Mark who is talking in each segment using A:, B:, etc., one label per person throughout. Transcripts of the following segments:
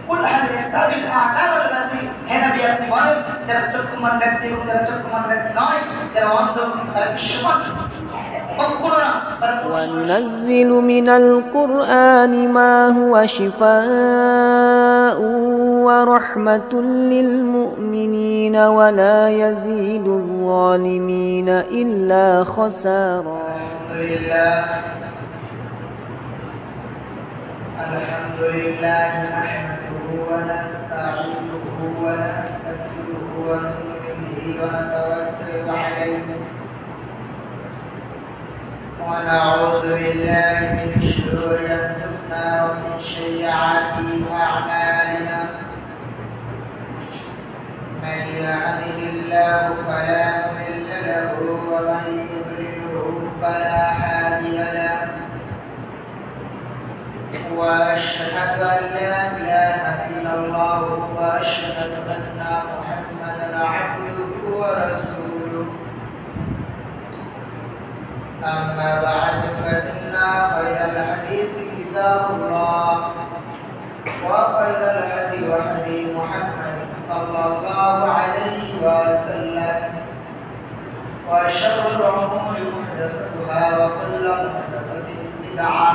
A: কুল হাল ইস্তাবিল আ'মা ওয়াল বাসীর, হে নবী আপনি বলেন যারা চক্ষুমান ব্যক্তি এবং যারা চক্ষুমান ব্যক্তি নয়, যারা অন্ধ তারা কি সমান? কখনো না।
B: وَنُنَزِّلُ مِنَ الْقُرْآنِ مَا هُوَ شِفَاءٌ وَرَحْمَةٌ لِلْمُؤْمِنِينَ وَلَا يَزِيدُ الظَّالِمِينَ إِلَّا خَسَارًا.
A: الحمد لله نحمده ونستعينه ونستغفره ونؤمن به ونتوكل عليه ونعوذ بالله من شرور أنفسنا ومن سيئات أعمالنا، من يهده الله فلا مضل له ومن يضلله فلا هادي له، وأشهد أن لا إله إلا الله وأشهد أن محمدا عبده ورسوله. أما بعد فإن خير الحديث كتاب الله وخير الهدي هدي محمد صلى الله عليه وسلم، وشر الأمور محدثاتها وكل محدثة بدعة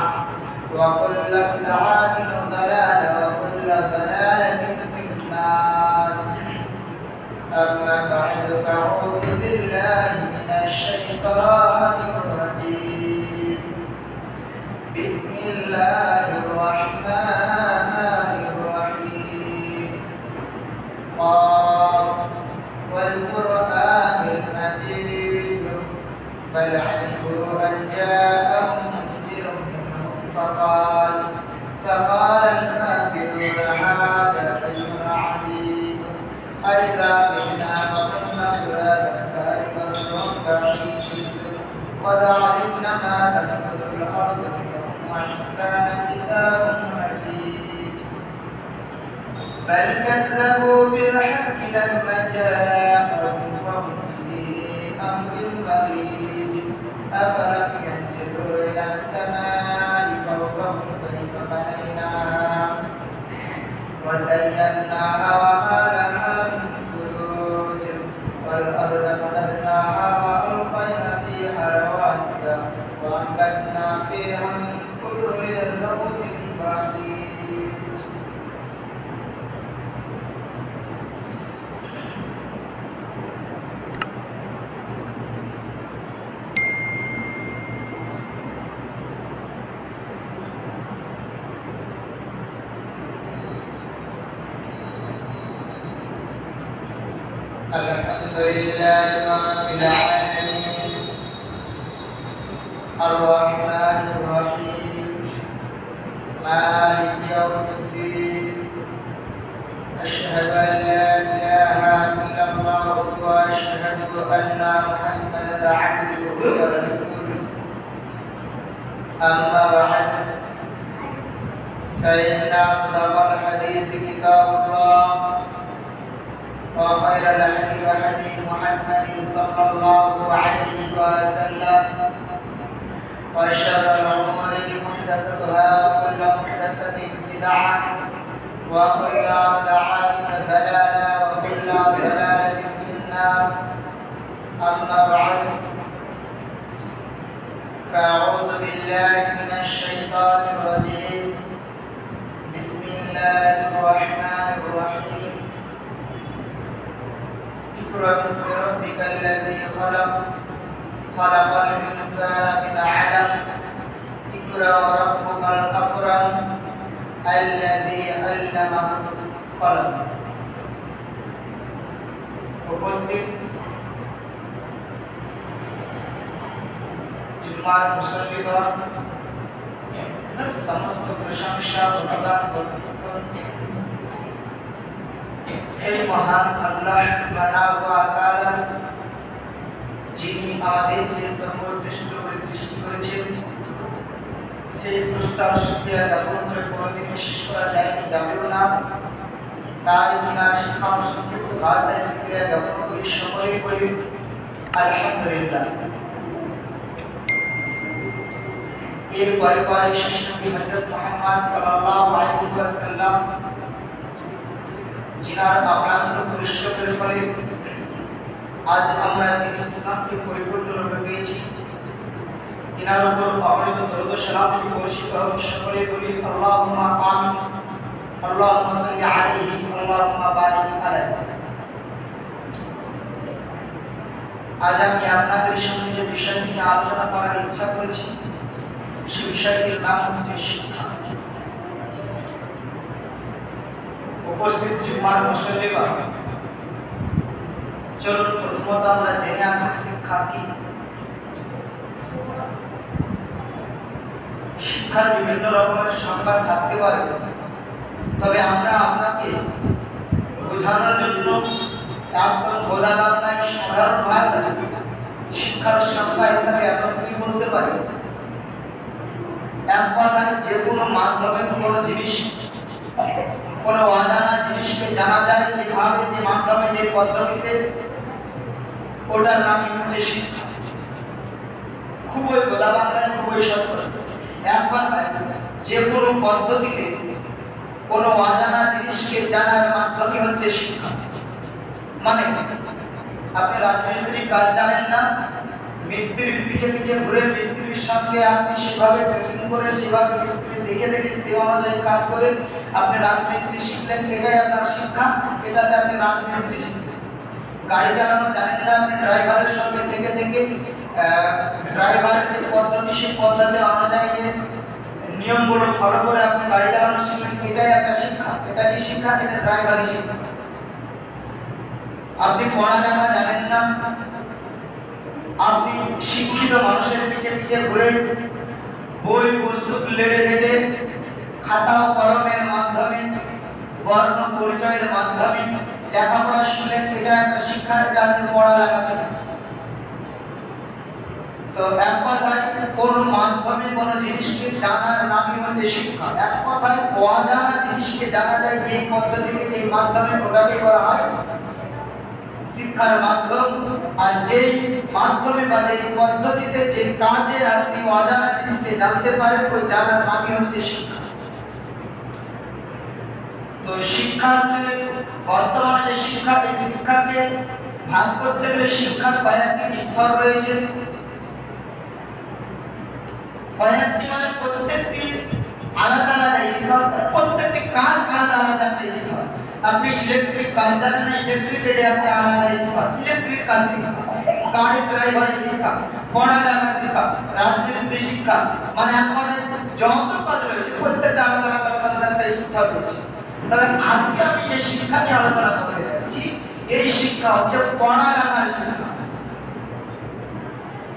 A: وكل بدعة ضلالة وكل ضلالة في النار. أما بعد فأعوذ بالله من الشيطان الرجيم. بسم الله الرحمن الرحيم. قاف والقرآن المجيد بل عجبوا أن جاءهم منذر منهم فقال الكافرون هذا شيء عجيب أئذا متنا وكنا ترابا ذلك رجل بعيد قد علمنا ما تنقص الأرض منهم وعندنا كتاب عزيز بل كذبوا بالحق لما جاءهم فهم في أمر مريج أفلم ينظروا إلى السماء فوقهم كيف بنيناها وزيناها وما لها من فروج والأرض مددناها وألقينا فيها رواسي وأنبتنا فيها من كل زوج بهيج. الحمد لله رب العالمين الرحمن الرحيم مالك يوم الدين. أشهد أن لا إله إلا الله وأشهد أن محمدا عبده ورسوله. أما بعد فإن أصدق الحديث كتاب الله وخير الهدي هدي محمد صلى الله عليه وسلم وشر الأمور محدثاتها وكل محدثة بدعة وكل بدعة ضلالة وكل ضلالة في النار. أما بعد فأعوذ بالله من الشيطان الرجيم. بسم الله الرحمن الرحيم. اقرأ باسم ربك الذي خلق الإنسان من علق اقرأ وربك الأكرم الذي علم بالقلم. উপস্থিত জুমার মুসল্লিগণ, সমস্ত প্রশংসা ও প্রদান করতেন সেই মহান আল্লাহ সুবহানাহু ওয়া তাআলা, যিনি আমাদেরকে সর্বশ্রেষ্ঠ করে সৃষ্টি করেছেন। সেই স্রষ্টার শুকরিয়া জ্ঞাপন করে কোনোদিনও শেষ করা যায়নি, যাবেও না। তাই কিনার শিক্ষা সংক্ষিপ্ত ভাষায় শুকরিয়া জ্ঞাপন করি, সকলেই বলি আলহামদুলিল্লাহ। এরপরে শেষ নবী হযরত মুহাম্মদ সাল্লাল্লাহু আলাইহি ওয়াসাল্লাম जिनार अक्लांत परिश्रमेर फले आज আমরা দিন ইসলামকে পরিপূর্ণরূপে পেয়েছি। তিনার উপর অগণিত দরুদ ও সালাম বর্ষিত হোক। সকলে বলি আল্লাহুম্মা আমিন। আল্লাহুম্মা সাল্লি আলাইহি আল্লাহুম্মা বারিক আলাইহি। আজ আমি আপনাদের সামনে যে বিষয় নিয়ে আলোচনা করার ইচ্ছা করেছি সেই বিষয়টির নাম হচ্ছে শিক্ষা। উপস্থিত জুমার মুসল্লিগণ, চলুন প্রথমত আমরা জেনে আসি শিক্ষা কি। শিক্ষার বিভিন্ন রকমের সংজ্ঞা থাকতে পারে, তবে আমরা আপনাকে বোঝানোর জন্য একদম বোঝা বাংলায় সাধারণ ভাষায় শিক্ষার সংজ্ঞা হিসাবে এতটুকুই বলতে পারি। এক কথায় যে কোনো মাধ্যমে কোনো জিনিস, কোনো অজানা জিনিসকে জানা যায় যেভাবে, যে মাধ্যমে, যে পদ্ধতিতে, ওটার নামই হচ্ছে শিক্ষা। খুবই বোঝা বাংলায় খুবই সত্য। এক কথায় যে কোনো পদ্ধতিতে কোনো অজানা জিনিসকে জানার মাধ্যমই হচ্ছে শিক্ষা। মানে আপনি রাজমিস্ত্রির কাজ জানেন না, মিস্ত্রির পিছে পিছে ঘুরে মিস্ত্রির সঙ্গে আপনি সেভাবে ট্রেনিং করে, সেভাবে মিস্ত্রি দেখে দেখে সে অনুযায়ী কাজ করে আপনি রাজমিস্ত্রি শিখলেন, এটাই আপনার শিক্ষা। এটাতে আপনি রাজমিস্ত্রি শিখলেন। গাড়ি চালানো জানেন না, আপনি ড্রাইভারের সঙ্গে থেকে থেকে ড্রাইভারের যে পদ্ধতি, সেই পদ্ধতি অনুযায়ী যে নিয়মগুলো ফলো করে আপনি গাড়ি চালানো শিখলেন, এটাই একটা শিক্ষা। এটা কি শিক্ষা? এটা ড্রাইভারি শিক্ষা। আপনি পড়ালেখা জানেন না, আপনি শিক্ষিত মানুষের পিছে পিছে ঘুরে বই পুস্তক লেড়ে লেড়ে খাতা ও কলমের মাধ্যমে, বর্ণ পরিচয়ের মাধ্যমে লেখাপড়া শিখলেন, এটা একটা শিক্ষা। এটা হচ্ছে পড়ালেখা শিক্ষা। তো এক কথায় কোন মাধ্যমে কোন জিনিসকে জানার নামই হচ্ছে শিক্ষা। এক কথায় অজানা জিনিসকে জানা যায় যে পদ্ধতিতে, যে মাধ্যমে, ওটাকে বলা হয় শিক্ষার মাধ্যম। আর যে মাধ্যমে বা যে পদ্ধতিতে, যে কাজে আপনি অজানা জিনিসকে জানতে পারেন, ওই জানার নামই হচ্ছে শিক্ষা। তো শিক্ষাকে বর্তমানে যে শিক্ষা, এই শিক্ষাকে ভাগ করতে গেলে শিক্ষার কয়েকটি স্তর রয়েছে। কয়েকটি মানে প্রত্যেকটি আলাদা আলাদা স্তর, প্রত্যেকটি কাজ আলাদা আলাদা একটা স্তর। আপনি ইলেকট্রিক কাজ জানেন না, ইলেকট্রিক এর একটা আলাদা স্তর, ইলেকট্রিক কাজ শিক্ষা। গাড়ি ড্রাইভারি শিক্ষা, পড়ালেখা শিক্ষা, রাজমিস্ত্রি শিক্ষা, মানে আমাদের যত কাজ রয়েছে প্রত্যেকটা আলাদা আলাদা আলাদা একটা স্তর রয়েছে। তবে আজকে আমি যে শিক্ষা নিয়ে আলোচনা করতে যাচ্ছি, এই শিক্ষা হচ্ছে পড়ালেখার শিক্ষা।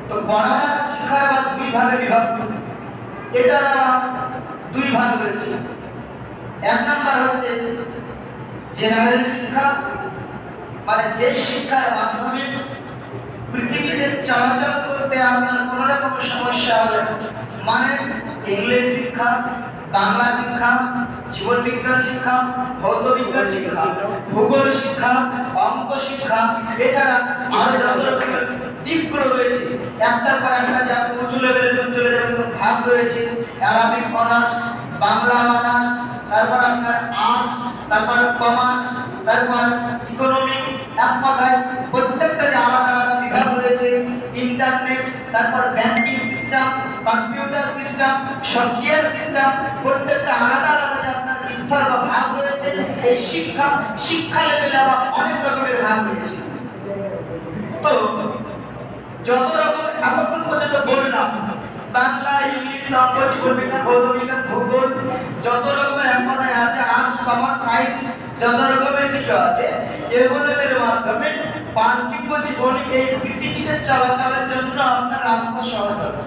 A: তো পড়ালেখা শিক্ষা আবার দুই ভাগে বিভক্ত। এটার আবার দুই ভাগ রয়েছে। এক নাম্বার হচ্ছে জেনারেল শিক্ষা, মানে যে শিক্ষার মাধ্যমে পৃথিবীতে চলাচল করতে আপনার কোনো রকম সমস্যা হবে, মানে ইংলিশ শিক্ষা, বাংলা শিক্ষা, জীবন বিজ্ঞান শিক্ষা, ভৌত বিজ্ঞান শিক্ষা, ভূগোল শিক্ষা, অঙ্ক শিক্ষা, এছাড়া আরো যত রকমের দিকগুলো রয়েছে, একটার পর একটা যা উঁচু লেভেলের চলে যাবে ভাগ রয়েছে। আরবিক অনার্স, বাংলা অনার্স, তারপর আপনার আর্টস, তারপর কমার্স, তারপর ইকোনমিক। এক কথায় প্রত্যেকটা যে আলাদা আলাদা বিভাগ রয়েছে, ইন্টারনেট, তারপর banking system, computer system, software system, প্রত্যেকটা আলাদা আলাদা যে আপনার স্তর বা ভাগ রয়েছে। এই শিক্ষা লেভেলে আবার অনেক রকমের ভাগ রয়েছে। তো যত রকম এতক্ষণ পর্যন্ত বললাম, বাংলা, ইংলিশ, অঙ্ক, জীবন বিজ্ঞান, ভৌত বিজ্ঞান, ভূগোল, যত রকমের এক কথায় আছে, আর্টস, কমার্স, সায়েন্স, যত রকমের কিছু আছে, এগুলোর মাধ্যমে পার্থিব জীবনে এই পৃথিবীতে চলাচলের জন্য আপনার রাস্তা সহজ হবে।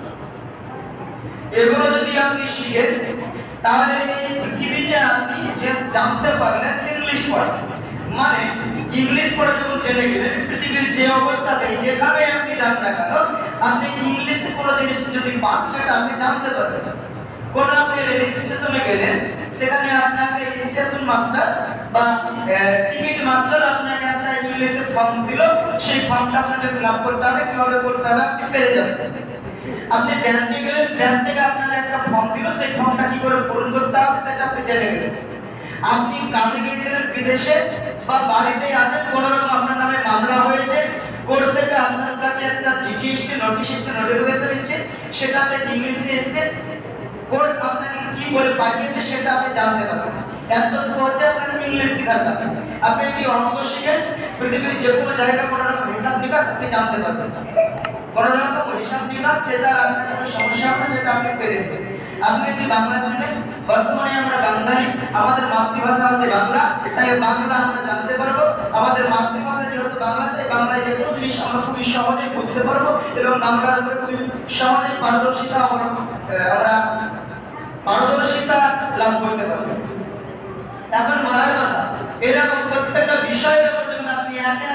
A: এগুলো যদি আপনি শিখেন, তাহলে এই পৃথিবীতে আপনি যে জানতে পারলেন ইংলিশ পড়া, মানে ইংলিশ পড়া যখন জেনে গেলেন, পৃথিবীর যে অবস্থাতে যেখানে আপনি যান না কেন, আপনি ইংলিশে কোনো জিনিস যদি পান, সেটা আপনি জানতে পারবেন। কোন আপনি রেল স্টেশনে গেলেন, সেখানে আপনাকে স্টেশন মাস্টার বা টিকিট মাস্টার আপনাকে একটা ইংলিশে ফর্ম দিল, সেই ফর্মটা আপনাকে ফিল আপ করতে হবে। কিভাবে করতে হবে আপনি পেরে যাবেন। আপনি ব্যাংকে গেলেন, ব্যাংক থেকে আপনাকে একটা ফর্ম দিল, সেই ফর্মটা কি করে পূরণ করতে হবে সেটা আপনি জেনে গেলেন। আপনি কাজে গিয়েছিলেন বিদেশে বা বাড়িতেই আছেন, কোনো রকম আপনার নামে মামলা হয়েছে, কোর্ট থেকে আপনার কাছে একটা চিঠি এসেছে, নোটিশ এসেছে, নোটিফিকেশন এসেছে, সেটাতে ইংলিশে এসেছে, কোর্ট আপনাকে কি বলে পাঠিয়েছে সেটা আপনি জানতে পারবেন। এতটুকু হচ্ছে আপনার ইংলিশ শেখার কাজ। আপনি যদি অঙ্ক শিখেন, পৃথিবীর যে কোনো জায়গায় কোনো রকম হিসাব নিকাশ আপনি জানতে পারবেন। কোনো রকম হিসাব নিকাশ যেটা আপনার কোনো সমস্যা হবে সেটা আপনি পেরে নেবেন। আপনি যদি বাংলা শিখেন, বর্তমানে আমরা বাঙালি, আমাদের মাতৃভাষা হচ্ছে বাংলা, তাই বাংলা আমরা জানতে পারবো। আমাদের মাতৃভাষা যেহেতু বাংলা, তাই বাংলায় যে কোনো জিনিস আমরা খুবই সহজে বুঝতে পারবো এবং বাংলার উপরে খুবই সহজে পারদর্শিতা লাভ করতে পারবো। এখন বলার কথা, এরকম প্রত্যেকটা বিষয়ের উপর যখন আপনি একে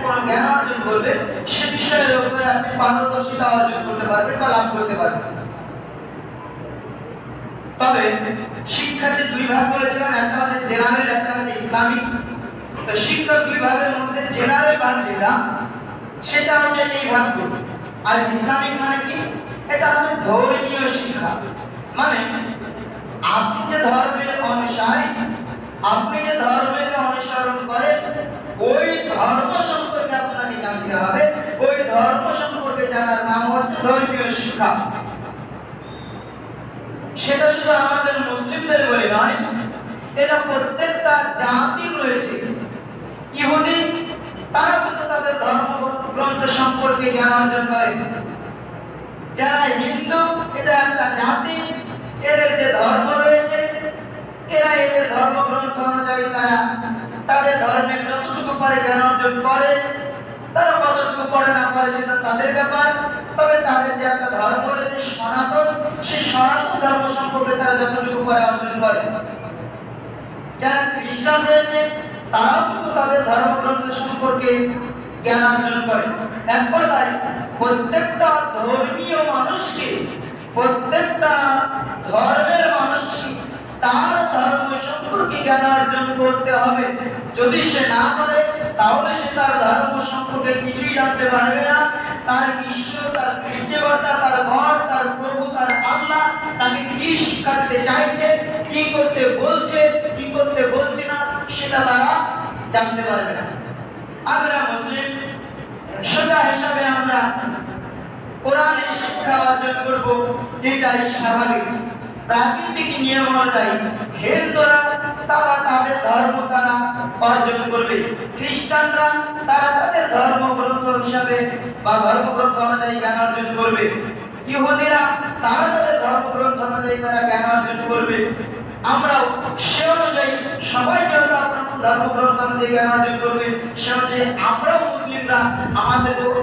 A: কোনো জ্ঞান অর্জন করবেন, সে বিষয়ের উপরে আপনি পারদর্শিতা অর্জন করতে পারবেন বা লাভ করতে পারবেন। তবে শিক্ষাকে দুই ভাগ বলেছিলাম, একটা হচ্ছে জেনারেল, একটা হচ্ছে ইসলামিক। তো শিক্ষা দুই ভাগের মধ্যে জেনারেল ভাগ যেটা, সেটা হচ্ছে এই ভাগগুলো। আর ইসলামিক মানে কি? এটা হচ্ছে ধর্মীয় শিক্ষা। মানে আপনি যে ধর্মের অনুসারী, আপনি যে ধর্মের অনুসরণ করেন, ওই ধর্ম সম্পর্কে আপনাকে জানতে হবে। ওই ধর্ম সম্পর্কে জানার নাম হচ্ছে ধর্মীয় শিক্ষা। সেটা শুধু আমাদের মুসলিমদের বলে নয়, এটা প্রত্যেকটা জাতি রয়েছে। ইহুদি, তারা কিন্তু তাদের ধর্মগ্রন্থ সম্পর্কে জ্ঞান অর্জন করে। যারা হিন্দু, এটা একটা জাতি, এদের যে ধর্ম রয়েছে, এরা এদের ধর্মগ্রন্থ অনুযায়ী তারা তাদের ধর্মের যতটুকু পারে জ্ঞান অর্জন করে। তারা কতটুকু করে না করে সেটা তাদের ব্যাপার। তবে তাদের যে একটা ধর্ম রয়েছে সনাতন, সেই সনাতন ধর্ম সম্পর্কে তারা যতটুকু পারে অর্জন করে। যারা খ্রিস্টান রয়েছে, তারাও কিন্তু তাদের ধর্মগ্রন্থ সম্পর্কে জ্ঞান অর্জন করে। এক কথায় প্রত্যেকটা ধর্মীয় মানুষকে, প্রত্যেকটা ধর্মের মানুষকে তার ধর্ম সম্পর্কে জ্ঞান অর্জন করতে হবে। যদি সে না করে, তাহলে সে তার ধর্ম সম্পর্কে কিছুই জানতে পারবে না। তার ঈশ্বর, তার সৃষ্টিকর্তা, তার ঘর, তার প্রভু, তার আল্লাহ তাকে কি শিক্ষা দিতে চাইছে, কি করতে বলছে, কি করতে বলছে না, সেটা তারা জানতে পারবে না। আমরা মুসলিম, সোজা হিসাবে আমরা কোরআনের শিক্ষা অর্জন করব, এটাই স্বাভাবিক। প্রাকৃতিক নিয়ম অনুযায়ী হিন্দুরা তারা তাদের ধর্ম তারা অর্জন করবে, খ্রিস্টানরা তারা তাদের ধর্মগ্রন্থ হিসাবে বা ধর্মগ্রন্থ অনুযায়ী জ্ঞান অর্জন করবে, ইহুদিরা তারা তাদের ধর্মগ্রন্থ অনুযায়ী তারা জ্ঞান অর্জন করবে। আমরাও সে অনুযায়ী সবাই যেহেতু আপনার ধর্মগ্রন্থ অনুযায়ী জ্ঞান অর্জন করবে, সে অনুযায়ী আমরাও মুসলিমরা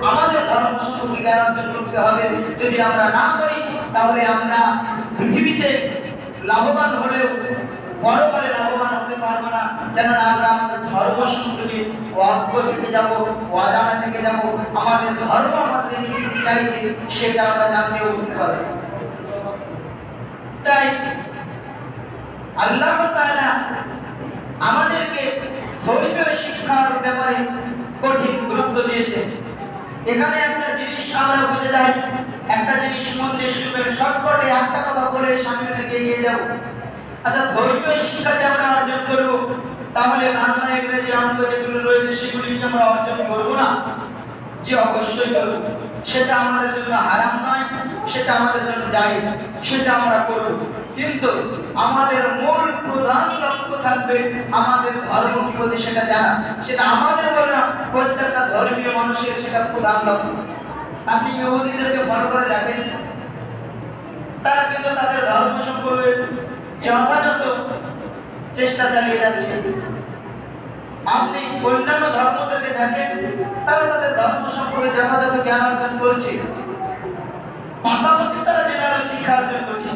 A: আমাদের ধর্ম সম্পর্কে জ্ঞান অর্জন করতে হবে। যদি আমরা না করি, তাহলে আমরা পৃথিবীতে লাভবান হলেও পরকালে লাভবান হতে পারবো না। কেননা আমরা আমাদের ধর্ম সম্পর্কে অজ্ঞ থেকে যাবো, অজানা থেকে যাবো। আমাদের ধর্ম আমাদের কি চাইছে সেটা আমরা জানতে বুঝতে পারবো। তাই আল্লাহ তাআলা আমাদেরকে ধর্মীয় শিক্ষার ব্যাপারে কঠিন গুরুত্ব দিয়েছে। এখানে একটা জিনিস আমরা বুঝে যাই, একটা জিনিস মন দিয়ে শুনবেন, শর্টকাটে একটা কথা বলে সামনে থেকে এগিয়ে যাব। আচ্ছা, ধর্মীয় শিক্ষা যে আমরা অর্জন করবো, তাহলে বাংলা, ইংরেজি, অঙ্ক যেগুলো রয়েছে সেগুলি কি আমরা অর্জন করবো না? যে অবশ্যই করবো। সেটা আমাদের জন্য হারাম নয়, সেটা আমাদের জন্য জায়েজ, সেটা আমরা করব। কিন্তু আমাদের মূল প্রধান লক্ষ্য থাকবে আমাদের ধর্ম কি বলে সেটা জানা। সেটা আমাদের বলে না, প্রত্যেকটা ধর্মীয় মানুষের সেটা প্রধান লক্ষ্য। আপনি ইহুদিদেরকে ফলো করে দেখেন, তারা কিন্তু তাদের ধর্ম সম্পর্কে যথাযথ চেষ্টা চালিয়ে যাচ্ছে। আপনি অন্যান্য ধর্মদেরকে দেখেন, তারা তাদের ধর্ম সম্পর্কে যথাযথ জ্ঞান অর্জন করছে, পাশাপাশি তারা জেনারেল শিক্ষা অর্জন করছে।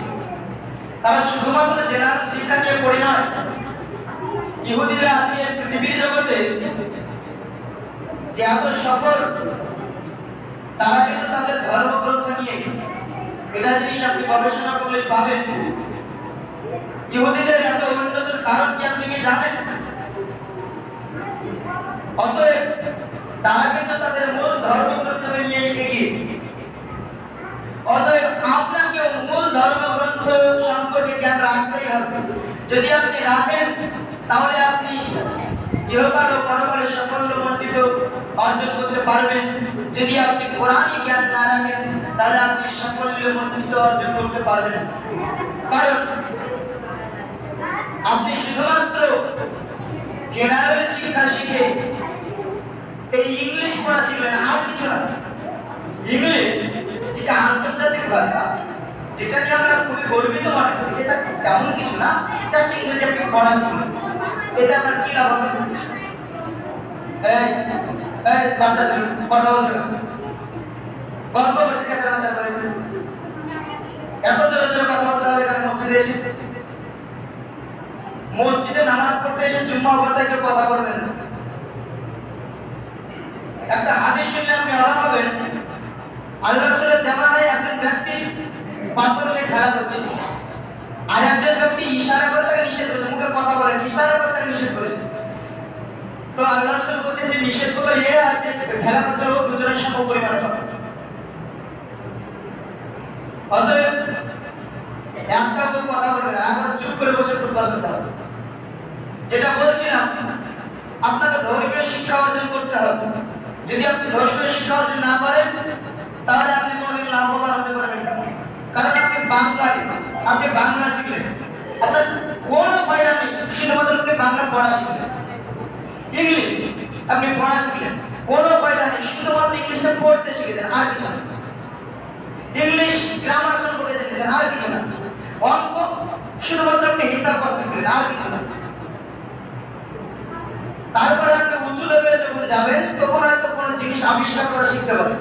A: তারা শুধুমাত্র জেনারেল শিক্ষা নিয়ে পড়ে নয়। ইহুদিরা আজকে পৃথিবীর জগতে যে এত সফল, তারা কিন্তু তাদের ধর্মগ্রন্থ নিয়ে, এটা জিনিস আপনি গবেষণা করলে পাবেন। ইহুদিদের এত উন্নতির কারণ কি আপনি কি জানেন? অতএব তারা কিন্তু তাদের মূল ধর্মগ্রন্থ নিয়ে এগিয়ে। অতএব আপনাকে মূল ধর্মগ্রন্থ সম্পর্কে জ্ঞান রাখতেই হবে। যদি আপনি রাখেন, তাহলে আপনি ইহকাল ও পরকালে সাফল্যমণ্ডিত অর্জন করতে পারবেন। যদি আপনি কোরআনী জ্ঞান না রাখেন তাহলে আপনি সাফল্যমণ্ডিত অর্জন করতে পারবেন। কারণ আপনি শুধুমাত্র জেনারেল শিক্ষা শিখে এই ইংলিশ পড়া শিখবেন, আর কিছু না। ইংলিশ যেটা আন্তর্জাতিক ভাষা, যেটা নিয়ে আমরা খুবই গর্বিত মনে করি, এটা তেমন কিছু না। জাস্ট ইংরেজি আপনি পড়া শিখবেন, এতে আপনার কি লাভ হবে? বাচ্চা ছেলে কথা বলছে, গল্প বলছে, কেঁচামেচা করে, এত জোরে জোরে কথা বলতে হবে এখানে মসজিদে এসে? মসজিদে নামাজ পড়তে এসে জুম্মা অবস্থায় কেউ কথা বলবেন না। একটা হাদিস শুনলে আপনি অবাক হবেন। আল্লাহ রাসূলের জামানায় একজন ব্যক্তি পাথর নিয়ে খেলা করছে, আর একজন ব্যক্তি ইশারা করে তাকে নিষেধ করেছে, মুখে কথা বলে ইশারা করে তাকে নিষেধ করেছে। তো আল্লাহ রাসূল বলেছেন যে নিষেধ করে আর যে খেলা করছে ও দুজনের সম পরিমাণে হবে। অতএব একটা কেউ কথা বলবে না, আমরা চুপ করে বসে খুতবা শুনতে হবে। যেটা বলছিলাম, আপনাকে ধর্মীয় শিক্ষা অর্জন করতে হবে। যদি আপনি ধর্মীয় শিক্ষা অর্জন না করেন তাহলে আপনি কোনোদিন লাভবান হতে পারবেন না। কারণ আপনি বাংলা শিখলেন, আপনার কোনো ফায়দা নেই। শুধুমাত্র আপনি বাংলা পড়া শিখলেন, ইংলিশ আপনি পড়া শিখলেন, কোনো ফায়দা নেই। শুধুমাত্র ইংলিশটা পড়তে শিখেছেন, আর কিছু না। ইংলিশ গ্রামার সম্পর্কে জেনেছেন, আর কিছু না। অঙ্ক শুধুমাত্র আপনি হিসাব কষা শিখলেন, আর কিছু না। তারপরে আপনি উঁচু লেভেলে যখন যাবেন তখন হয়তো কোনো জিনিস আবিষ্কার করা শিখতে পারবেন।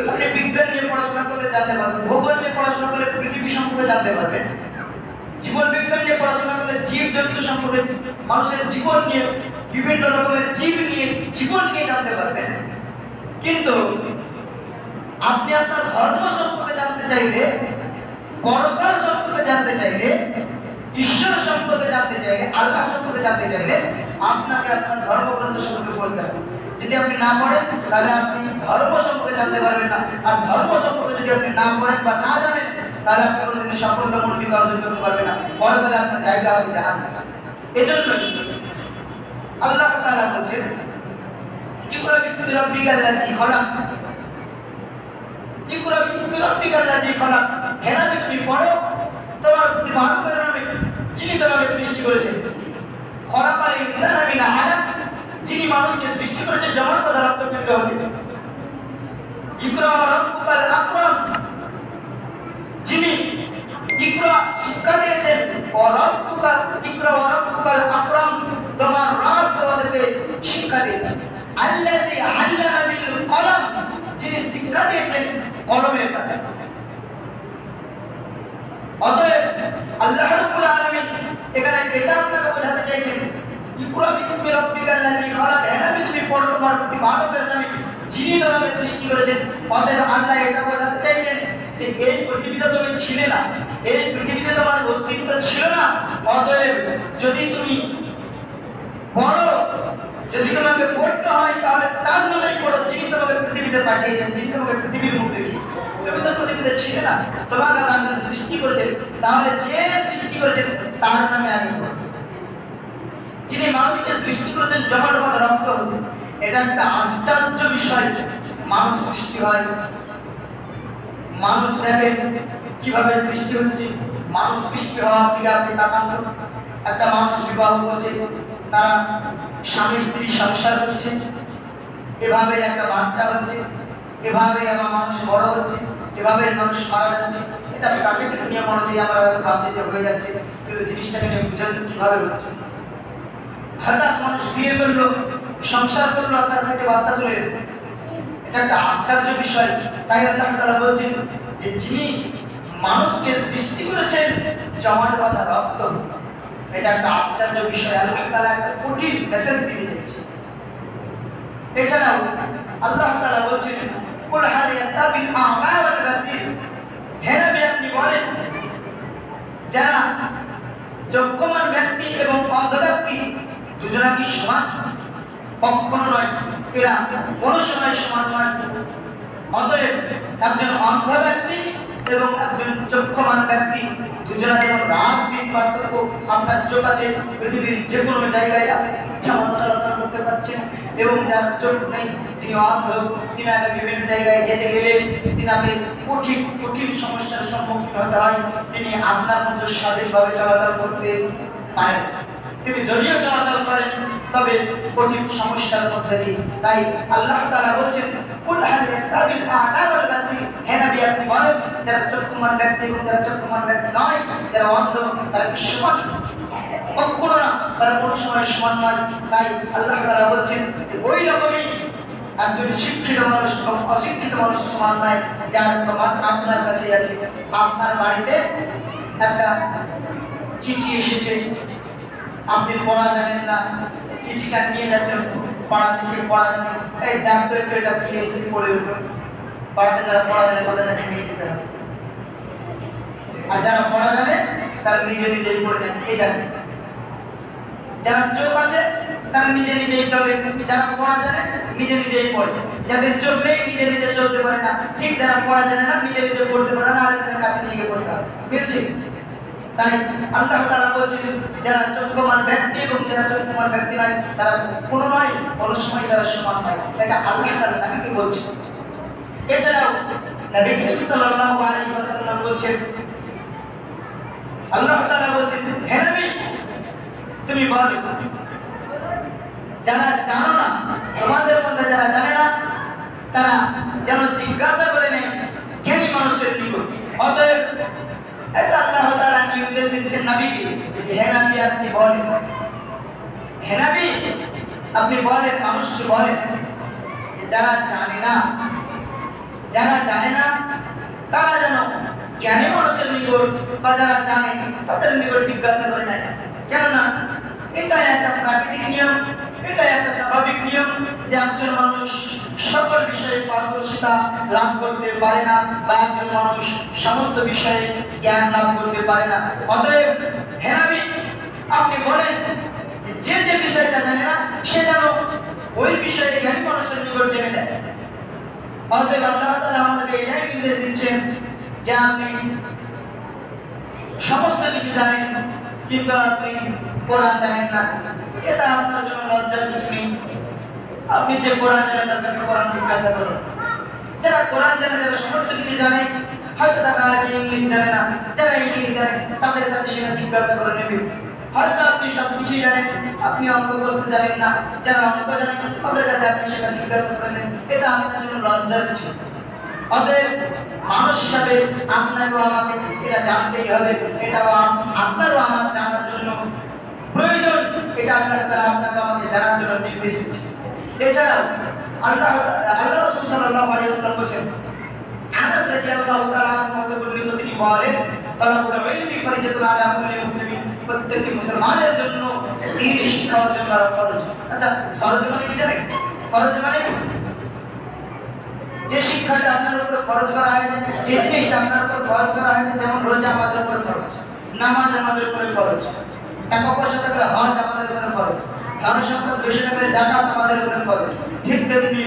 A: আপনি বিজ্ঞান নিয়ে পড়াশোনা করলে জানতে পারবেন, ভূগোল নিয়ে পড়াশোনা করলে পৃথিবী সম্পর্কে জানতে পারবেন, জীবন বিজ্ঞান নিয়ে পড়াশোনা করলে জীব জন্তু সম্পর্কে, মানুষের জীবন নিয়ে, বিভিন্ন রকমের জীব নিয়ে, জীবন নিয়ে জানতে পারবেন। কিন্তু আপনি আপনার ধর্ম সম্পর্কে জানতে চাইলে, পরকাল সম্পর্কে জানতে চাইলে, ঈশ্বর সম্পর্কে জানতে চাইলে, আল্লাহ সম্পর্কে জানতে চাইলে আপনাকে আপনার ধর্মগ্রন্থ সম্পর্কে পড়তে হবে। যদি আপনি না পড়েন তাহলে আপনি ধর্ম সম্পর্কে জানতে পারবেন না। আর ধর্ম সম্পর্কে যদি আপনি না পড়েন বা না জানেন তাহলে আপনি কোনোদিন সাফল্যমণ্ডিত অর্জন করতে পারবেন না। পরকালে আপনার জায়গা হবে জাহান্নামে। এজন্য আল্লাহ তাআলা বলেন, ইকরা বিসমি রাব্বিকাল্লাযী খলাক, ইকরা বিসমি রাব্বিকাল্লাযী খলাক। হে নবী, তুমি পড়ো তোমার প্রতিপালকের নামে, যিনি তোমাকে সৃষ্টি করেছেন। খলাকাল ইনসানা মিন আলাক, যিনি মানুষকে সৃষ্টি করেছেন জমাট বাঁধা রক্তপিণ্ড হতে। ইকরা ওয়া রাব্বুকাল আকরাম, যিনি ইকরা শিক্ষা দিয়েছেন, ওয়া রাব্বুকা, ইকরা ওয়া রাব্বুকাল আকরাম, তোমার রব তোমাদেরকে শিক্ষা দিয়েছেন। আল্লাযী আল্লামা বিল কলম, যিনি শিক্ষা দিয়েছেন কলমের দ্বারা। অতএব আল্লাহ রাব্বুল আলামিন এখানে এটা আপনাকে বোঝাতে চাইছেন, ইকরা বিসমি রাব্বিকাল্লাযী খলাক, হে নবী তুমি পড়ো তোমার প্রতিপালকের নামে, যিনি তোমাকে সৃষ্টি করেছেন। অতএব আল্লাহ এটা বোঝাতে চাইছেন যে এই পৃথিবীতে তুমি ছিলে না, এই পৃথিবীতে তোমার অস্তিত্ব ছিল না। অতএব যদি তুমি পড়ো, যদি তোমাকে পড়তে হয় তাহলে তার নামেই পড়ো, যিনি তোমাকে পৃথিবীতে পাঠিয়েছেন, যিনি তোমাকে পৃথিবীর মুখ দেখিয়েছেন। তুমি তো পৃথিবীতে ছিলে না, তোমাকে আল্লাহ সৃষ্টি করেছেন, তাহলে যে সৃষ্টি করেছেন তার নামে আগে পড়ো। যিনি মানুষকে সৃষ্টি করেছেন জমাট বাঁধা রক্ত হতে। এটা একটা আশ্চর্য বিষয়। মানুষ সৃষ্টি হয়, মানুষ দেখেন কিভাবে সৃষ্টি হচ্ছে। মানুষ সৃষ্টি হওয়ার দিকে আপনি তাকান তো, একটা মানুষ বিবাহ করছে, তারা স্বামী স্ত্রী সংসার করছে, এভাবে একটা বাচ্চা হচ্ছে, এভাবে আমার মানুষ বড় হচ্ছে, এভাবে মানুষ মারা যাচ্ছে। এটা প্রাকৃতিক নিয়ম অনুযায়ী আমরা ভাবছি যে হয়ে যাচ্ছে, কিন্তু জিনিসটাকে নিয়ে বুঝাতে কিভাবে হচ্ছে। হঠাৎ মানুষ বিয়ে করলো, সংসার করলো, তার পেটে বাচ্চা চলে এলো। এটা একটা আশ্চর্য বিষয়। তাই আল্লাহ তাআলা বলছেন যে যিনি মানুষকে সৃষ্টি করেছেন জমাট বাঁধা রক্ত, এটা একটা আশ্চর্য বিষয়। আল্লাহ তাআলা একটা কঠিন মেসেজ দিতে চাইছেন। এছাড়াও আল্লাহ তাআলা বলছেন, কুল হাল ইয়াস্তাবিল আ'মা ওয়াল বাসীর, হে নবী আপনি বলেন যারা চক্ষুমান ব্যক্তি এবং অন্ধ ব্যক্তি দুজনা কি সমান? কখনো নয়, এরা কোনো সময় সমান নয়। অতএব একজন অন্ধ ব্যক্তি এবং একজন চক্ষুমান ব্যক্তি, দুজনের যেমন রাত দিন পার্থক্য। আপনার চোখ আছে, পৃথিবীর যে কোনো জায়গায় আপনি ইচ্ছা মতো চলাচল করতে পারছেন, এবং যার চোখ নেই, যিনি অন্ধ, তিনাকে বিভিন্ন জায়গায় যেতে গেলে তিনাকে কঠিন কঠিন সমস্যার সম্মুখীন হতে হয়। তিনি আপনার মতো স্বাধীনভাবে চলাচল করতে পারেন। তিনি যদিও চলাচল করেন, তবে কঠিন সমস্যার মধ্যে দিয়ে। তাই আল্লাহ তাআলা বলছেন, কুল হাল ইসতাবিল আ'মা ওয়াল বাসীর। হে নবী, আপনি বলেন, যারা চক্ষুমান ব্যক্তি এবং যারা চক্ষুমান ব্যক্তি নয়, যারা অন্ধ, তারা কি সমান? কখনো না, তারা কোনো সময় সমান নয়। তাই আল্লাহ তাআলা বলছেন যে ওই রকমই একজন শিক্ষিত মানুষ এবং অশিক্ষিত মানুষ সমান নয়, যার প্রমাণ আপনার কাছে আছে। আপনার বাড়িতে একটা চিঠি এসেছে, আপনি পড়া জানেন না, চিঠিটা নিয়ে যাচ্ছেন পাড়া থেকে, পড়া জানেন, এই দেখতে একটু এটা কি এসেছে পড়ে দিত। পাড়াতে যারা পড়া জানে তাদের কাছে নিয়ে যেতে হবে, আর যারা পড়া জানে তারা নিজে নিজেই পড়ে নেন। এই দেখেন, যারা চোখ আছে তারা নিজে নিজেই চলে, যারা পড়া জানে নিজে নিজেই পড়ে। যাদের চোখ নেই নিজে নিজে চলতে পারে না, ঠিক যারা পড়া জানে না নিজে নিজে পড়তে পারে না, আরেকজনের কাছে নিয়ে গিয়ে পড়তে হবে। বুঝছি? তাই আল্লাহ তাআলা বলছেন, যারা চক্ষুমান ব্যক্তি এবং যারা চক্ষুমান ব্যক্তি নয়, তারা কোনো নয়, কোনো সময় তারা সমান নয়। এটা আল্লাহ তাআলা নবীকে বলছেন। এছাড়াও নবী করিম সাল্লাল্লাহু আলাইহি ওয়াসাল্লাম বলছেন, আল্লাহ তাআলা বলছেন, হে নবী, তুমি বলো, যারা জানো না, তোমাদের মধ্যে যারা জানে না, তারা যেন জিজ্ঞাসা করে নেয় জ্ঞানী মানুষের নিকট। অতএব এটা আল্লাহ তাআলা নির্দেশ দিচ্ছেন নবীকে, হে নবী, আপনি বলেন, হে নবী, আপনি বলেন, মানুষকে বলেন যে যারা জানে না, যারা জানে না তারা যেন জ্ঞানী মানুষের নিকট বা যারা জানে তাদের নিকট জিজ্ঞাসা করে নেয়। কেননা এটা একটা প্রাকৃতিক নিয়ম, এটা একটা স্বাভাবিক নিয়ম যে একজন মানুষ সকল বিষয়ে পারদর্শিতা লাভ করতে পারে না, বা একজন মানুষ সমস্ত বিষয়ে জ্ঞান লাভ করতে পারে না। অতএব হে নবী, আপনি বলেন যে যে বিষয়টা জানে না সে যেন ওই বিষয়ে জ্ঞানী মানুষের নিকট জেনে নেয়। অতএব আল্লাহ তাআলা আমাদেরকে এটাই নির্দেশ দিচ্ছেন যে আপনি সমস্ত কিছু জানেন, কিন্তু আপনি কোরআন জানেন না। এটা আপনার জন্য লজ্জার কিছু নেই। আপনি যে কোরআন জানেন তার কাছে কোরআন জিজ্ঞাসা করুন। যারা কোরআন জানে, যারা সমস্ত কিছু জানে, হয়তো তারা ইংলিশ জানে না, যারা ইংলিশ জানে তাদের কাছে সেটা জিজ্ঞাসা করে নেবে। হয়তো আপনি সব কিছুই জানেন, আপনি অঙ্ক করতে জানেন না, যারা অঙ্ক জানেন তাদের কাছে আপনি সেটা জিজ্ঞাসা করে নেন। এটা আপনার জন্য লজ্জার কিছু। অতএব মানুষ হিসাবে আপনাকে আমাকে এটা জানতেই হবে, এটাও আপনারও আমার জানার জন্য প্রয়োজন। এটা আল্লাহ তাআলা আপনাকে আমাকে জানার জন্য নির্দেশ দিচ্ছেন। এছাড়াও আল্লাহ রাসূল সাল্লাল্লাহু আলাইহি ওয়াসাল্লাম বলেছেন, আনাস রাদিয়াল্লাহু তাআলা আনহু বর্ণিত, তিনি বলেন, তালাবুল ইলমি ফরিজাতুন আলা কুল্লি মুসলিমিন, প্রত্যেক মুসলমানের জন্য দ্বীন শিক্ষা অর্জন করা ফরজ। আচ্ছা, ফরজ মানে কি জানেন? ফরজ মানে যে শিক্ষাটা আপনার উপর ফরজ করা হয়েছে, যে জিনিসটা আপনার উপর ফরজ করা হয়েছে, যেমন রোজা আমাদের উপর ফরজ, নামাজ আমাদের উপর ফরজ, টাকা পয়সা থাকলে হজ আমাদের উপর ফরজ, ধন সম্পদ বেশি থাকলে জাকাত আমাদের উপর ফরজ। ঠিক তেমনি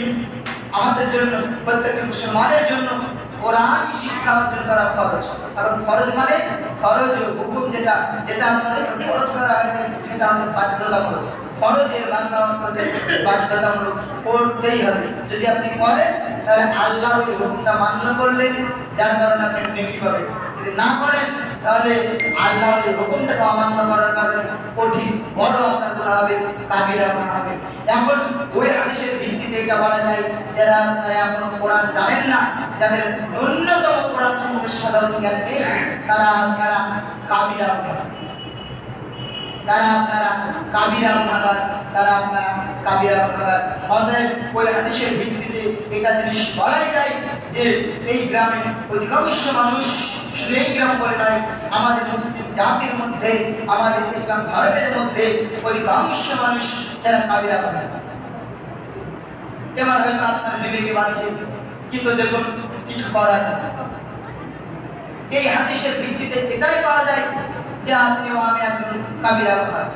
A: আমাদের জন্য, প্রত্যেক মুসলমানের জন্য কোরআন শিক্ষা অর্জন করা ফরজ। কারণ ফরজ মানে ফরজ হুকুম, যেটা যেটা আপনাদের ফরজ করা হয়েছে সেটা হচ্ছে বাধ্যতামূলক। ফরজের বাংলা অর্থ হচ্ছে বাধ্যতামূলক, করতেই হবে। যদি আপনি করেন তাহলে আল্লাহর ওই হুকুমটা মান্য করলেন, যার কারণে আপনি নেকি পাবেন। যদি না করেন তাহলে আল্লাহর ওই হুকুমটাকে অমান্য করার কারণে কঠিন বড় আপনার গুনাহ হবে, কাবিরা গুনাহ হবে। এখন ওই হাদিসের ভিত্তিতে এটা বলা যায়, যারা এখনো কোরআন জানেন না, যাদের ন্যূনতম কোরআন সম্পর্কে সাধারণ জ্ঞান নেই, তারা কাবিরা গুনাহ, তারা আপনারা কাবিরা গুনাহগার, তারা আপনারা কাবিরা গুনাহগার। অতএব ওই হাদিসের ভিত্তিতে এটা জিনিস বলাই যায় যে এই গ্রামের অধিকাংশ মানুষ, শুধু এই গ্রাম বলে নয়, আমাদের মুসলিম জাতির মধ্যে, আমাদের ইসলাম ধর্মের মধ্যে অধিকাংশ মানুষ যারা কাবিরা গুনাহগার। এবার হয়তো আপনার বিবেকে বাঁধছে, কিন্তু দেখুন কিছু করার নেই। এই হাদিসের ভিত্তিতে এটাই পাওয়া যায় যে আপনিও আমি একজন কাবিরা গুনাহগার।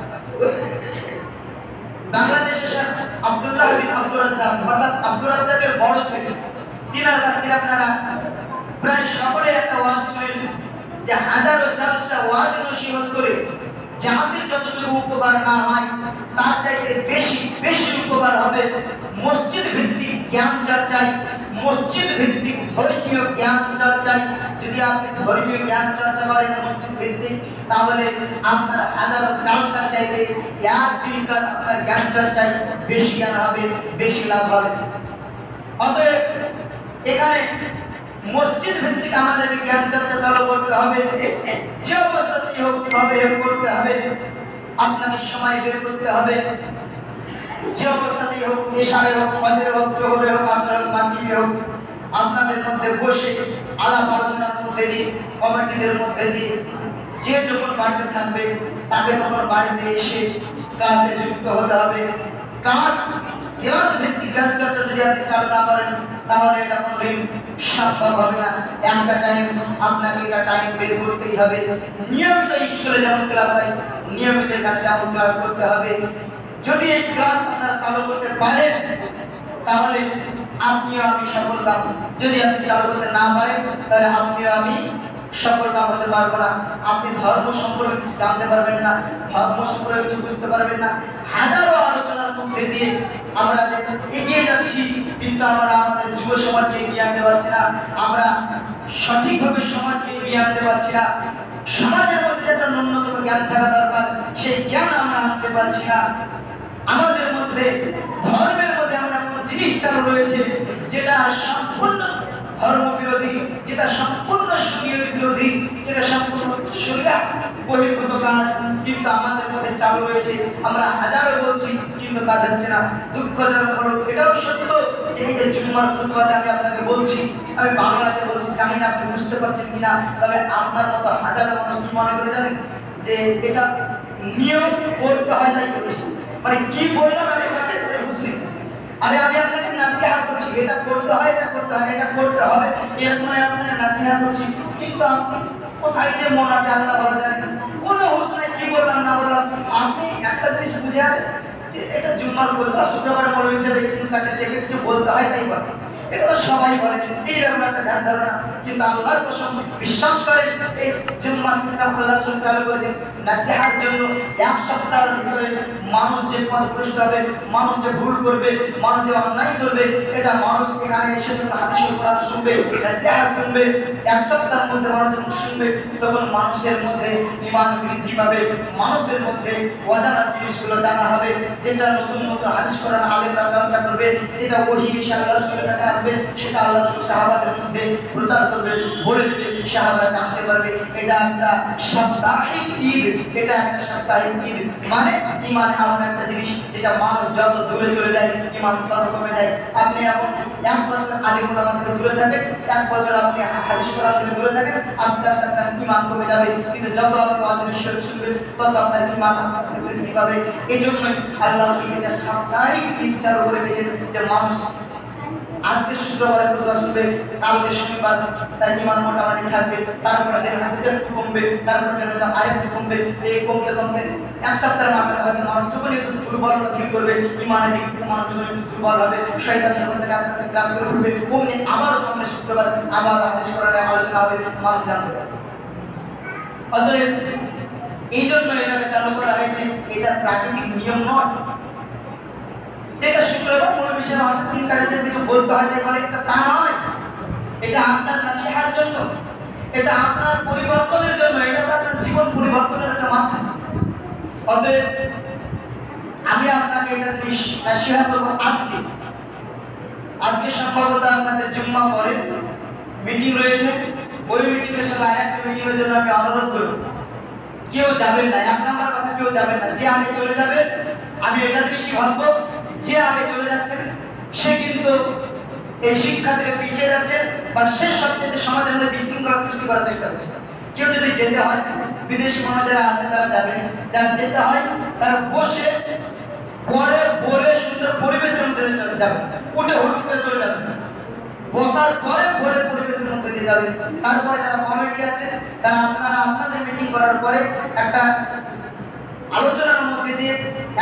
A: বাংলাদেশের শেখ আব্দুল্লাহ বিন আব্দুর রাজ্জাক, অর্থাৎ আব্দুর রাজ্জাকের বড় ছেলে, তিনার কাছ থেকে আপনারা প্রায় সকলে একটা ওয়াজ শুনেন যে হাজারো জালসা ওয়াজ নসিহত করে জামাতের যতটুকু উপকার না হয় তার চাইতে বেশি বেশি উপকার হবে মসজিদ ভিত্তিক জ্ঞান চর্চায়, মসজিদ ভিত্তিক ধর্মীয় জ্ঞান চর্চায়। যদি আপনি ধর্মীয় জ্ঞান চর্চা করেন মসজিদ ভিত্তিক, তাহলে আপনার হাজারো জালসার চাইতে এক দিনকার আপনার জ্ঞান চর্চায় বেশি জ্ঞান হবে, বেশি লাভ হবে। অতএব এখানে মসজিদ ভিত্তিক আমাদেরকে জ্ঞান চর্চা চালু করতে হবে। যে অবস্থাতেই হোক যেভাবে করতে হবে, আপনাকে সময় বের করতে হবে। যে অবস্থাতেই হোক, এশারে হোক, ফজরে হোক, জোহরে হোক, আসরে হোক, মাগরিবে হোক, আপনাদের মধ্যে বসে আলাপ আলোচনার মধ্যে দিয়ে, কমিটিদের মধ্যে দিয়ে যে যখন বাড়িতে থাকবে তাকে তখন বাড়িতে এসে ক্লাসে যুক্ত হতে হবে। ক্লাস ভিত্তিক জ্ঞান চর্চা যদি আপনি চালু না করেন তাহলে এটা কোনোদিন সম্ভব হবে না। একটা টাইম আপনাকে একটা টাইম বের করতেই হবে। নিয়মিত স্কুলে যেমন ক্লাস হয়, নিয়মিত এখানে যেমন ক্লাস করতে হবে। যদি এই ক্লাস আপনারা চালু করতে পারেন তাহলে আপনিও আমি সফল কাম। যদি আপনি চালু করতে না পারেন তাহলে আপনিও আমি সফল কাম হতে পারবো না। আপনি ধর্ম সম্পর্কে কিছু জানতে পারবেন না, ধর্ম সম্পর্কে কিছু বুঝতে পারবেন না। হাজারো আলোচনার মধ্যে দিয়ে আমরা এগিয়ে যাচ্ছি, কিন্তু আমরা আমাদের যুব সমাজকে এগিয়ে আনতে পারছি না। আমরা সঠিকভাবে সমাজকে এগিয়ে আনতে পারছি না। সমাজের মধ্যে একটা ন্যূনতম জ্ঞান থাকা দরকার, সেই জ্ঞান আমরা আনতে পারছি না। আমাদের মধ্যে ধর্মের মধ্যে আমরা কোন জিনিস চালু রয়েছে যেটা সম্পূর্ণ ধর্ম বিরোধী, যেটা সম্পূর্ণ শরীয়ত বিরোধী, যেটা সম্পূর্ণ শরিয়াত বহির্ভূত কাজ, কিন্তু আমাদের মধ্যে চালু রয়েছে। আমরা হাজারো বলছি কিন্তু কাজ হচ্ছে না। দুঃখজনক হলো এটাও সত্য যে এই যে জুম্মার খুতবাতে আমি আপনাকে বলছি, আমি বাংলাতে বলছি, জানি না আপনি বুঝতে পারছেন কিনা, তবে আপনার মতো হাজারো মানুষ মনে করে জানেন যে এটা নিয়ম করতে হয় তাই করছি। মানে কি বললাম আমি এটা বুঝছি। আরে আমি আপনাকে নাসিহত করছি, এটা করতে হয়, এটা করতে হয়, এটা করতে হবে, এরকম আপনাকে নাসিহত করছি, কিন্তু আপনি কোথায় যে মন আছে আল্লাহ ভালো জানেন। কোনো হুঁশ নাই কি বললাম না বললাম। আপনি একটা জিনিস বুঝে আছেন যে এটা জুম্মার বলবা শুক্রবার মৌলবী হিসেবে কাটে চেপে কিছু বলতে হয় তাই বলে, এটা তো সবাই বলে, এইরকম একটা ধ্যান ধারণা। কিন্তু আল্লাহর কসম বিশ্বাস করে এই জুম্মা সিস্টেম আল্লাহ চালু করেছে নাসিহার জন্য। এক সপ্তাহের ভিতরে মানুষ যে পথভ্রষ্ট হবে, মানুষ যে ভুল করবে, মানুষ যে অন্যায় করবে, এটা মানুষ এখানে এসে যখন হাদিসের কোরআন শুনবে, নাসিহা শুনবে, এক সপ্তাহের মধ্যে মানুষ যখন শুনবে তখন মানুষের মধ্যে ঈমান বৃদ্ধি পাবে, মানুষের মধ্যে অজানা জিনিসগুলো জানা হবে, যেটা নতুন নতুন হাদিস কোরআন আলেমরা চর্চা করবে, যেটা ওহী হিসাবে রাসূলের কাছে আসবে, সেটা আল্লাহ রাসূল সাহাবাদের মধ্যে প্রচার করবে, বলে দিবে, সাহাবারা জানতে পারবে। এটা একটা সাপ্তাহিক ঈদ, এটা একটা সাপ্তাহিক ঈদ। মানে ঈমান এমন একটা জিনিস যেটা মানুষ যত দূরে চলে যায় ঈমান তত কমে যায়। আপনি এখন এক বছর আলিম ওলামা থেকে দূরে থাকেন, এক বছর আপনি হাদিস কোরআন থেকে দূরে থাকেন, আস্তে আস্তে আপনার ঈমান কমে যাবে। কিন্তু যত আপনি ওয়াজের শরীর শুনবেন তত আপনার ঈমান আস্তে আস্তে বৃদ্ধি পাবে। এই জন্য আল্লাহ রাসূল এটা সাপ্তাহিক ঈদ চালু করে দিয়েছেন যে মানুষ আজকে শুক্রবারে খুতবা শুনবে, কালকে শনিবার তার ঈমান মোটামুটি থাকবে, তারপরে যেন হাদিসটা কমবে, তারপরে যেন আয়াত কমবে, এই কমতে কমতে এক সপ্তাহের মাথায় হয়তো মানুষ যখন একটু দুর্বলতা ফিল করবে, ঈমানের দিক থেকে মানুষ যখন একটু দুর্বল হবে, শয়তান যখন তাকে আস্তে আস্তে ক্লাস করে উঠবে, অমনি আবারও সামনে শুক্রবার আবার হাদিস কোরআনের আলোচনা হবে, মানুষ জানতে পারবে। অতএব এই জন্য এটাকে চালু করা হয়েছে, এটা প্রাকৃতিক নিয়ম নয় যেটা শুক্রবার কোনো বিষয়ে আসে তিন কাজে কিছু বলতে হয় তাই বলে, এটা তা নয়। এটা আপনার নাসিহার জন্য, এটা আপনার পরিবর্তনের জন্য, এটা আপনার জীবন পরিবর্তনের একটা মাধ্যম। অতএব আমি আপনাকে এটা জিনিস নাসিহা করবো আজকে সম্ভবত আপনাদের জুম্মা পরে মিটিং রয়েছে, ওই মিটিংয়ের সঙ্গে আরেকটা মিটিংয়ের জন্য আমি অনুরোধ করব কেউ যাবেন না। এক নাম্বার কথা, কেউ যাবেন না। যে আগে চলে যাবে, আমি এটা জিনিস ভাববো যে আগে চলে যাচ্ছেন সে কিন্তু এই শিক্ষা থেকে পিছিয়ে যাচ্ছে, বা সে সবচেয়ে সমাজের মধ্যে বিশৃঙ্খলা সৃষ্টি করার চেষ্টা করছে। কেউ যদি যেতে হয়, বিদেশি মানুষ যারা আছে তারা যাবেন, যারা যেতে হয় তারা বসে পরে বলে সুন্দর পরিবেশের মধ্যে যাবে, উঠে হুট করে চলে যাবে, বসার পরে ভোরে পরিবেশের মধ্যে দিয়ে যাবে। তারপরে যারা কমিটি আছে তারা আপনাদের মিটিং করার পরে একটা আলোচনার মধ্যে দিয়ে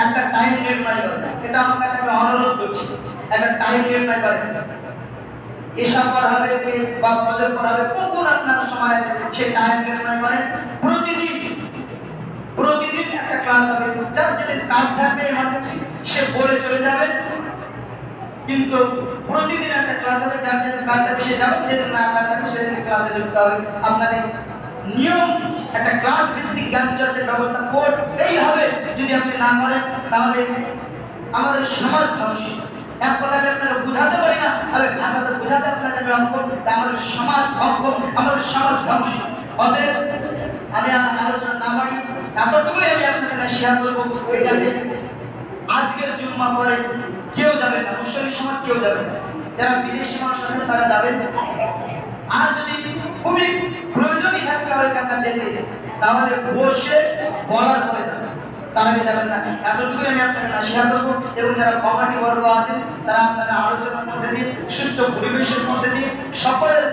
A: একটা টাইম নির্ণয় করবে। এটা আপনাকে আমি অনুরোধ করছি, একটা টাইম নির্ণয় করেন। এশা পর হবে বা ফজর পর হবে, কখন আপনার সময় আছে সেই টাইম নির্ণয় করেন। প্রতিদিন একটা ক্লাস হবে, যার যেদিন কাজ থাকবে এমার্জেন্সি সে বলে চলে যাবে, কিন্তু প্রতিদিন একটা ক্লাস হবে, যার যেদিন কাজ থাকবে সে যাবে, যেদিন না কাজ থাকবে সেদিন ক্লাসে যুক্ত হবে। আপনাদের নিয়ম একটা ক্লাস ভিত্তিক জ্ঞান চর্চার ব্যবস্থা করতেই হবে। যদি আপনি না করেন তাহলে আমাদের সমাজ ধ্বংস। এক কথায় আপনারা বুঝাতে পারি না, তবে ভাষাতে বুঝাতে আপনারা আমি অঙ্কন, আমাদের সমাজ অঙ্কন, আমাদের সমাজ ধ্বংস। অতএব আমি আলোচনা না বাড়ি, এতটুকুই আমি আপনাদের শেয়ার করবো। আজকের জুম্মা পরে কেউ যাবে না, মুসলিম সমাজ কেউ যাবে না, যারা বিদেশি মানুষ আছেন তারা যাবেন। আর যদি খুবই প্রয়োজনই থাকে কারো কাছে যেতে, তাহলে বসে বলার পরে যাবেন, তার আগে যাবেন না। এতটুকুই আমি আপনাকে শেয়ার করবো। এবং যারা কমিটি বর্গ আছেন তারা আপনারা আলোচনার মধ্যে দিয়ে, সুষ্ঠু পরিবেশের মধ্যে দিয়ে, সকলের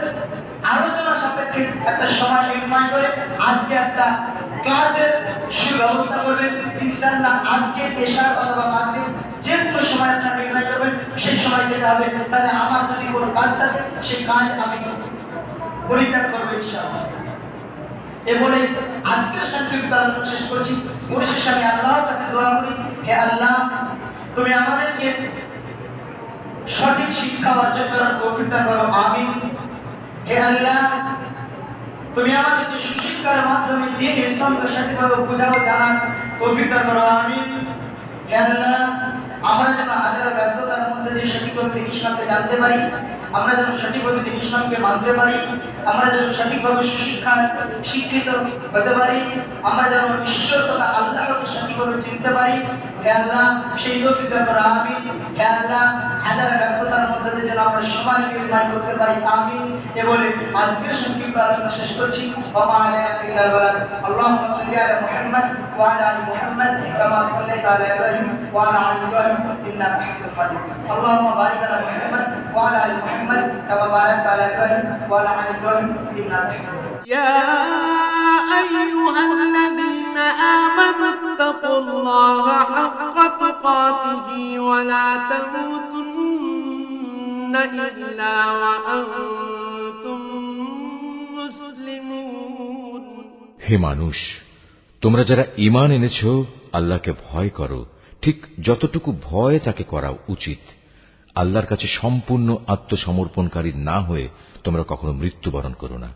A: আলোচনা সাপেক্ষে একটা সময় নির্ণয় করে আজকে একটা ক্লাসের সুব্যবস্থা করবেন ইনশাআল্লাহ। আজকে এশার অথবা মাগরিব যে কোনো সময় আপনারা নির্ণয় করবেন, সেই সময় যেতে হবে। তাহলে আমার যদি কোনো কাজ থাকে সেই কাজ আমি পরিত্যাগ করবো ইনশাআল্লাহ। এ বলে আজকের সংক্ষিপ্ত আলোচনা শেষ করছি। পরিশেষে আমি আল্লাহর কাছে দোয়া করি, হে আল্লাহ, তুমি আমাদেরকে সঠিক শিক্ষা অর্জন করার তৌফিক দান করো, আমিন। হে আল্লাহ, তুমি আমাদেরকে সুশিক্ষার মাধ্যমে দ্বীন ইসলামকে সঠিকভাবে বুঝাও, জানার তৌফিক দান করো, আমিন। হে আল্লাহ, আমরা যেন হাজারো ব্যস্ততার মধ্যে দিয়ে সঠিকভাবে দ্বীন ইসলামকে জানতে পারি, আমরা যেন সঠিকভাবে দ্বীন ইসলামকে মানতে পারি, আমরা যেন সঠিকভাবে শিক্ষিত হতে পারি, আমরা যেন ঈশ্বর তথা আল্লাহকে সঠিকভাবে চিনতে পারি। হে আল্লাহ, সেই তৌফিক দান করো, আমিন। হে আল্লাহ, হাজারো ব্যস্ততার মধ্যে দিয়ে যেন আমরা সমাজ নির্মাণ করতে পারি, আমিন। এ বলে আজকের সংক্ষিপ্ত আলোচনা শেষ করছি। ওয়া আলাইকা ইল্লাল বালাগ। আল্লাহুম্মা সাল্লি আলা মুহাম্মাদ ওয়া আলা আলি মুহাম্মাদ কামা সাল্লাইতা আলা ইব্রাহিম ওয়া আলা আলি ইব্রাহিম ইন্নাকা হামিদুম মাজিদ। আল্লাহুম্মা বারিক আলা মুহাম্মাদ ওয়া আলা আলি মুহাম্মাদ কামা বারাকতা আলা ইব্রাহিম ওয়া আলা আলি ইব্রাহিম ইন্নাকা হামিদুম মাজিদ।
C: يا أيها الذين آمنوا اتقوا الله حق تقاته ولا تموتن إلا وأنتم مسلمون।
D: হে মানুষ, তোমরা যারা ঈমান এনেছো, আল্লাহকে ভয় করো, ঠিক যতটুকু ভয় তাকে করা উচিত। আল্লাহর কাছে সম্পূর্ণ আত্মসমর্পণকারী না হয়ে তোমরা কখনো মৃত্যুবরণ করো না।